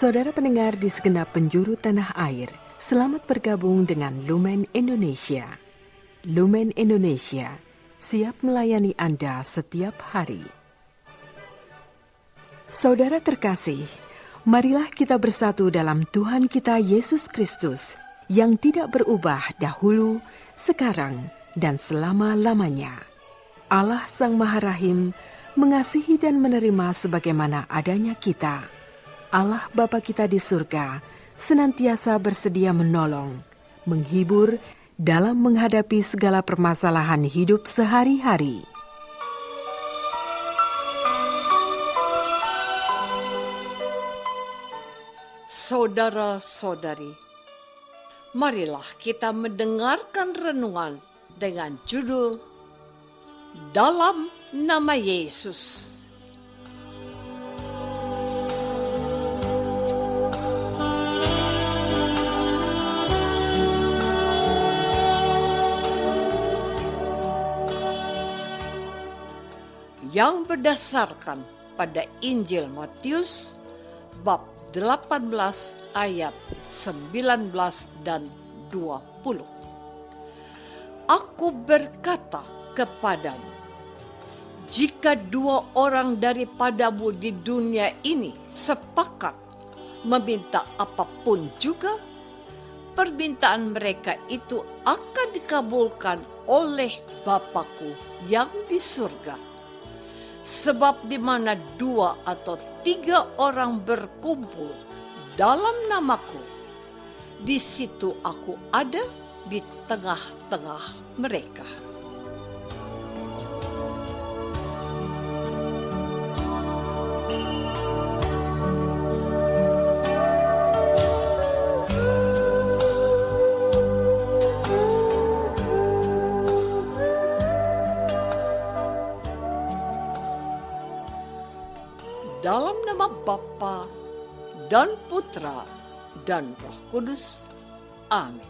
Saudara pendengar di segenap penjuru tanah air, selamat bergabung dengan Lumen Indonesia. Lumen Indonesia siap melayani Anda setiap hari. Saudara terkasih, marilah kita bersatu dalam Tuhan kita Yesus Kristus yang tidak berubah dahulu, sekarang, dan selama-lamanya. Allah Sang Maha Rahim mengasihi dan menerima sebagaimana adanya kita. Allah Bapa kita di surga senantiasa bersedia menolong, menghibur dalam menghadapi segala permasalahan hidup sehari-hari. Saudara-saudari, marilah kita mendengarkan renungan dengan judul Dalam Nama Yesus. Yang berdasarkan pada Injil Matius bab 18 ayat 19 dan 20. Aku berkata kepadamu, jika 2 orang daripadamu di dunia ini sepakat meminta apapun juga, permintaan mereka itu akan dikabulkan oleh Bapa-Ku yang di surga. Sebab di mana 2 atau 3 orang berkumpul dalam namaku, di situ aku ada di tengah-tengah mereka. Dalam nama Bapa dan Putra dan Roh Kudus. Amin.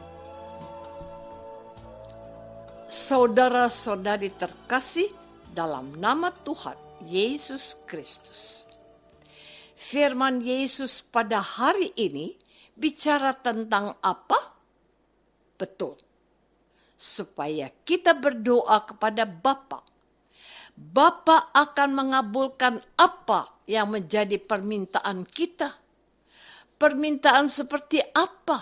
Saudara-saudari terkasih dalam nama Tuhan Yesus Kristus. Firman Yesus pada hari ini bicara tentang apa? Betul. Supaya kita berdoa kepada Bapa. Bapa akan mengabulkan apa yang menjadi permintaan kita. Permintaan seperti apa?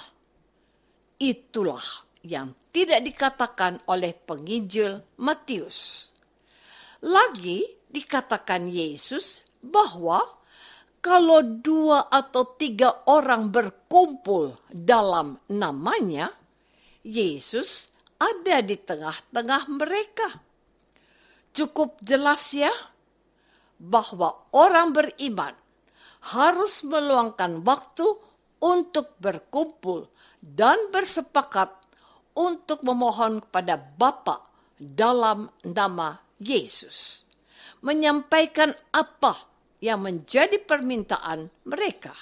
Itulah yang tidak dikatakan oleh penginjil Matius. Lagi dikatakan Yesus bahwa kalau 2 atau 3 orang berkumpul dalam namanya, Yesus ada di tengah-tengah mereka. Cukup jelas ya, bahwa orang beriman harus meluangkan waktu untuk berkumpul dan bersepakat untuk memohon kepada Bapa dalam nama Yesus. Menyampaikan apa yang menjadi permintaan mereka.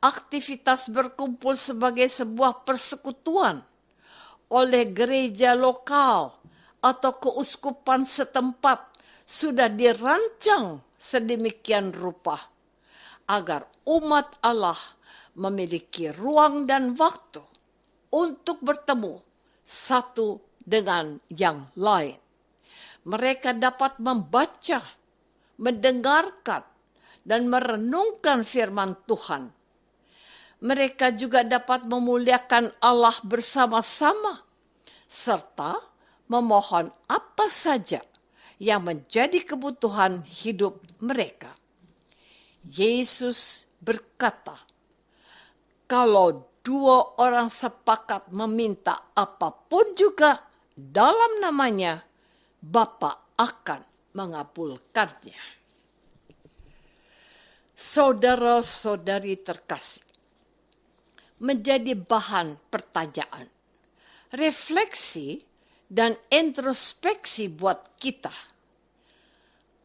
Aktivitas berkumpul sebagai sebuah persekutuan oleh gereja lokal atau keuskupan setempat sudah dirancang sedemikian rupa agar umat Allah memiliki ruang dan waktu untuk bertemu satu dengan yang lain. Mereka dapat membaca, mendengarkan, dan merenungkan firman Tuhan. Mereka juga dapat memuliakan Allah bersama-sama serta memohon apa saja yang menjadi kebutuhan hidup mereka. Yesus berkata, kalau 2 orang sepakat meminta apapun juga dalam namanya, Bapa akan mengabulkannya. Saudara-saudari terkasih, menjadi bahan pertanyaan, refleksi dan introspeksi buat kita.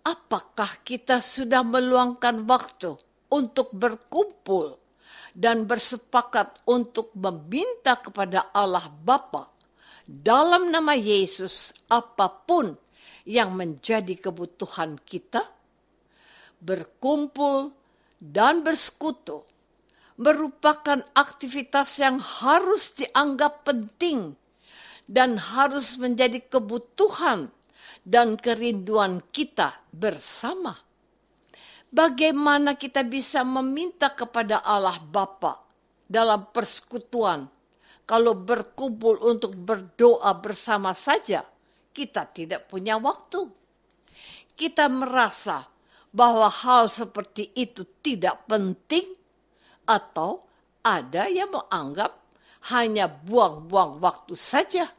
Apakah kita sudah meluangkan waktu untuk berkumpul dan bersepakat untuk meminta kepada Allah Bapa dalam nama Yesus apapun yang menjadi kebutuhan kita? Berkumpul dan bersekutu merupakan aktivitas yang harus dianggap penting dan harus menjadi kebutuhan dan kerinduan kita bersama. Bagaimana kita bisa meminta kepada Allah Bapa dalam persekutuan kalau berkumpul untuk berdoa bersama saja kita tidak punya waktu? Kita merasa bahwa hal seperti itu tidak penting, atau ada yang menganggap hanya buang-buang waktu saja.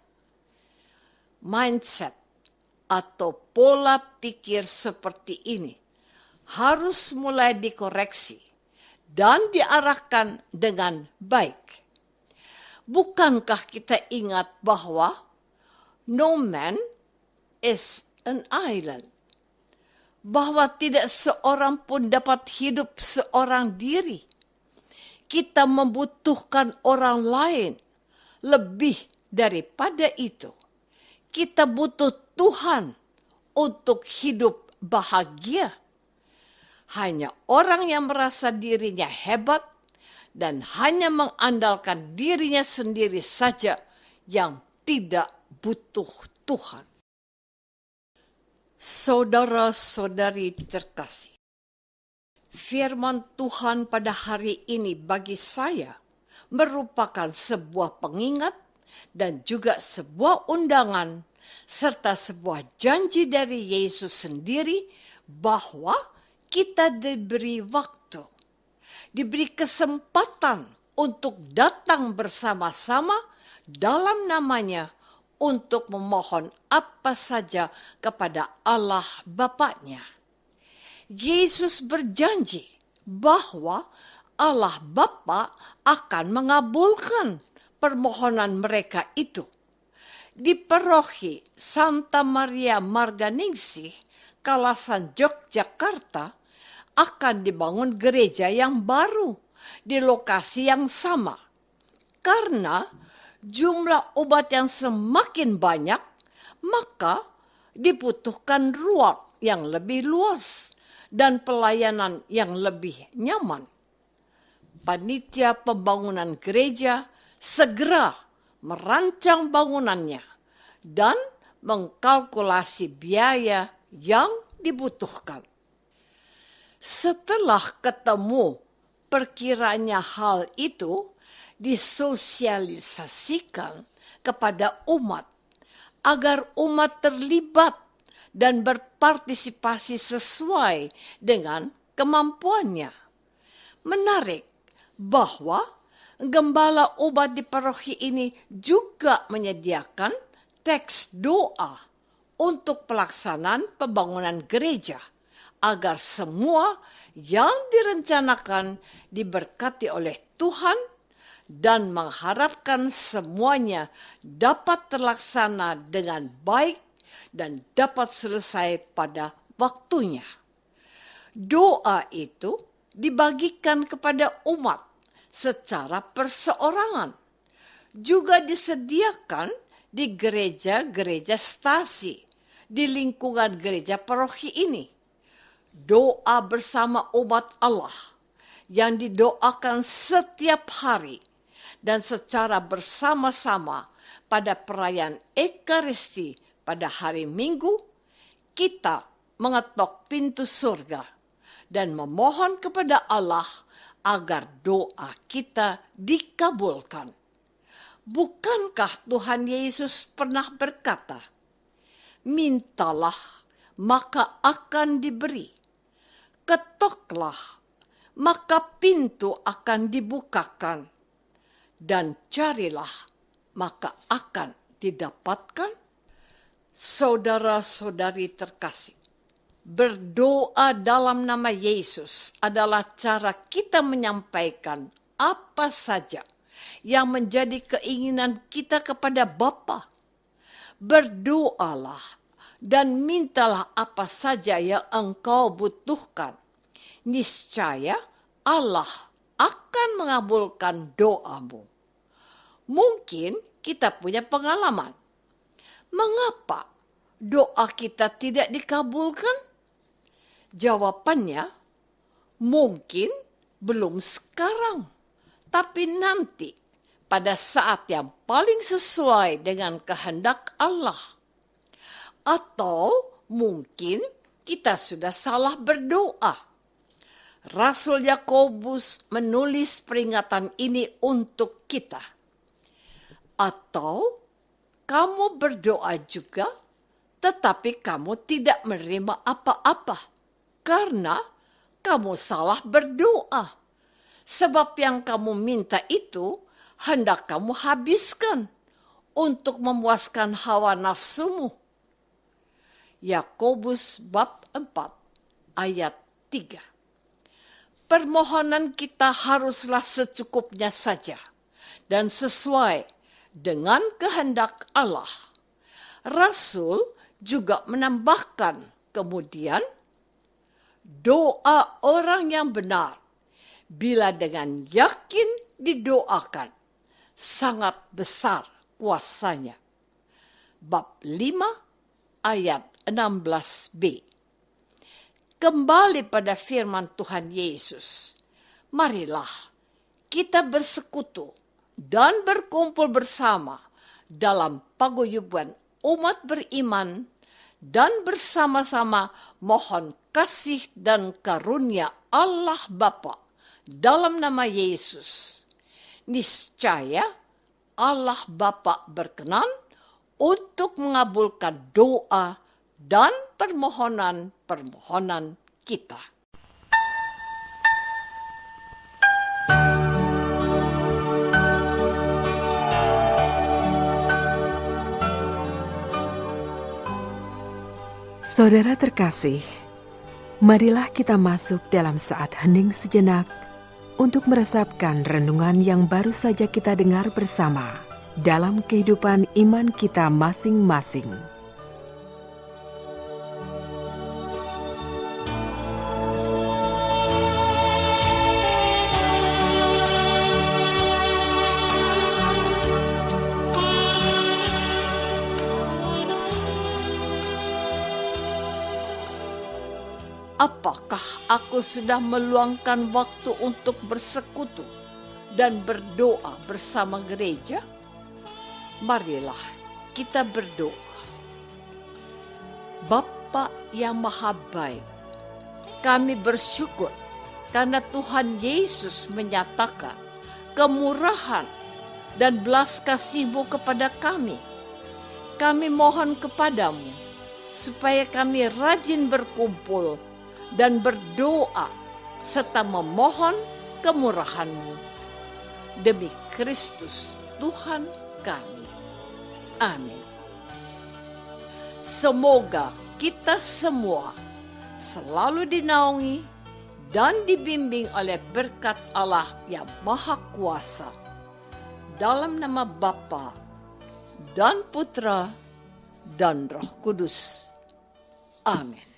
Mindset atau pola pikir seperti ini harus mulai dikoreksi dan diarahkan dengan baik. Bukankah kita ingat bahwa no man is an island? Bahwa tidak seorang pun dapat hidup seorang diri. Kita membutuhkan orang lain. Lebih daripada itu, kita butuh Tuhan untuk hidup bahagia. Hanya orang yang merasa dirinya hebat dan hanya mengandalkan dirinya sendiri saja yang tidak butuh Tuhan. Saudara-saudari terkasih, firman Tuhan pada hari ini bagi saya merupakan sebuah pengingat dan juga sebuah undangan serta sebuah janji dari Yesus sendiri bahwa kita diberi waktu, diberi kesempatan untuk datang bersama-sama dalam namanya untuk memohon apa saja kepada Allah Bapaknya. Yesus berjanji bahwa Allah Bapa akan mengabulkan permohonan mereka itu. Di paroki Santa Maria Marganingsih, Kalasan Yogyakarta, akan dibangun gereja yang baru di lokasi yang sama. Karena jumlah umat yang semakin banyak, maka dibutuhkan ruang yang lebih luas dan pelayanan yang lebih nyaman. Panitia pembangunan gereja segera merancang bangunannya dan mengkalkulasi biaya yang dibutuhkan. Setelah ketemu perkiranya hal itu disosialisasikan kepada umat agar umat terlibat dan berpartisipasi sesuai dengan kemampuannya. Menarik bahwa gembala umat di paroki ini juga menyediakan teks doa untuk pelaksanaan pembangunan gereja agar semua yang direncanakan diberkati oleh Tuhan dan mengharapkan semuanya dapat terlaksana dengan baik dan dapat selesai pada waktunya. Doa itu dibagikan kepada umat secara perseorangan. Juga disediakan di gereja-gereja stasi di lingkungan gereja paroki ini. Doa bersama umat Allah yang didoakan setiap hari dan secara bersama-sama pada perayaan Ekaristi pada hari Minggu, kita mengetok pintu surga dan memohon kepada Allah agar doa kita dikabulkan. Bukankah Tuhan Yesus pernah berkata, "Mintalah, maka akan diberi. Ketoklah, maka pintu akan dibukakan. Dan carilah, maka akan didapatkan"? Saudara-saudari terkasih, berdoa dalam nama Yesus adalah cara kita menyampaikan apa saja yang menjadi keinginan kita kepada Bapa. Berdoalah dan mintalah apa saja yang engkau butuhkan. Niscaya Allah akan mengabulkan doamu. Mungkin kita punya pengalaman. Mengapa doa kita tidak dikabulkan? Jawabannya, Mungkin belum sekarang, tapi nanti pada saat yang paling sesuai dengan kehendak Allah. Atau mungkin kita sudah salah berdoa. Rasul Yakobus menulis peringatan ini untuk kita. Atau kamu berdoa juga, tetapi kamu tidak menerima apa-apa karena kamu salah berdoa. Sebab yang kamu minta itu hendak kamu habiskan untuk memuaskan hawa nafsumu. Yakobus bab 4 ayat 3. Permohonan kita haruslah secukupnya saja dan sesuai dengan kehendak Allah. Rasul juga menambahkan kemudian, doa orang yang benar bila dengan yakin didoakan sangat besar kuasanya. Bab 5 ayat 16b. Kembali pada firman Tuhan Yesus. Marilah kita bersekutu dan berkumpul bersama dalam paguyuban umat beriman dan bersama-sama mohon kasih dan karunia Allah Bapa dalam nama Yesus. Niscaya Allah Bapa berkenan untuk mengabulkan doa dan permohonan-permohonan kita. Saudara terkasih, marilah kita masuk dalam saat hening sejenak untuk meresapkan renungan yang baru saja kita dengar bersama dalam kehidupan iman kita masing-masing. Apakah aku sudah meluangkan waktu untuk bersekutu dan berdoa bersama gereja? Marilah kita berdoa. Bapa yang Maha Baik, kami bersyukur karena Tuhan Yesus menyatakan kemurahan dan belas kasih-Mu kepada kami. Kami mohon kepadamu supaya kami rajin berkumpul dan berdoa serta memohon kemurahan-Mu. Demi Kristus Tuhan kami. Amin. Semoga kita semua selalu dinaungi dan dibimbing oleh berkat Allah yang Maha Kuasa. Dalam nama Bapa dan Putra dan Roh Kudus. Amin.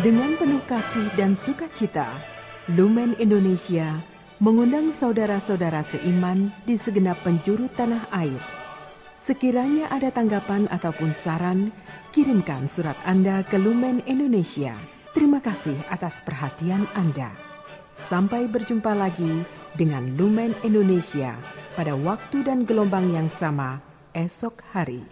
Dengan penuh kasih dan sukacita, Lumen Indonesia mengundang saudara-saudara seiman di segenap penjuru tanah air. Sekiranya ada tanggapan ataupun saran, kirimkan surat Anda ke Lumen Indonesia. Terima kasih atas perhatian Anda. Sampai berjumpa lagi dengan Lumen Indonesia pada waktu dan gelombang yang sama esok hari.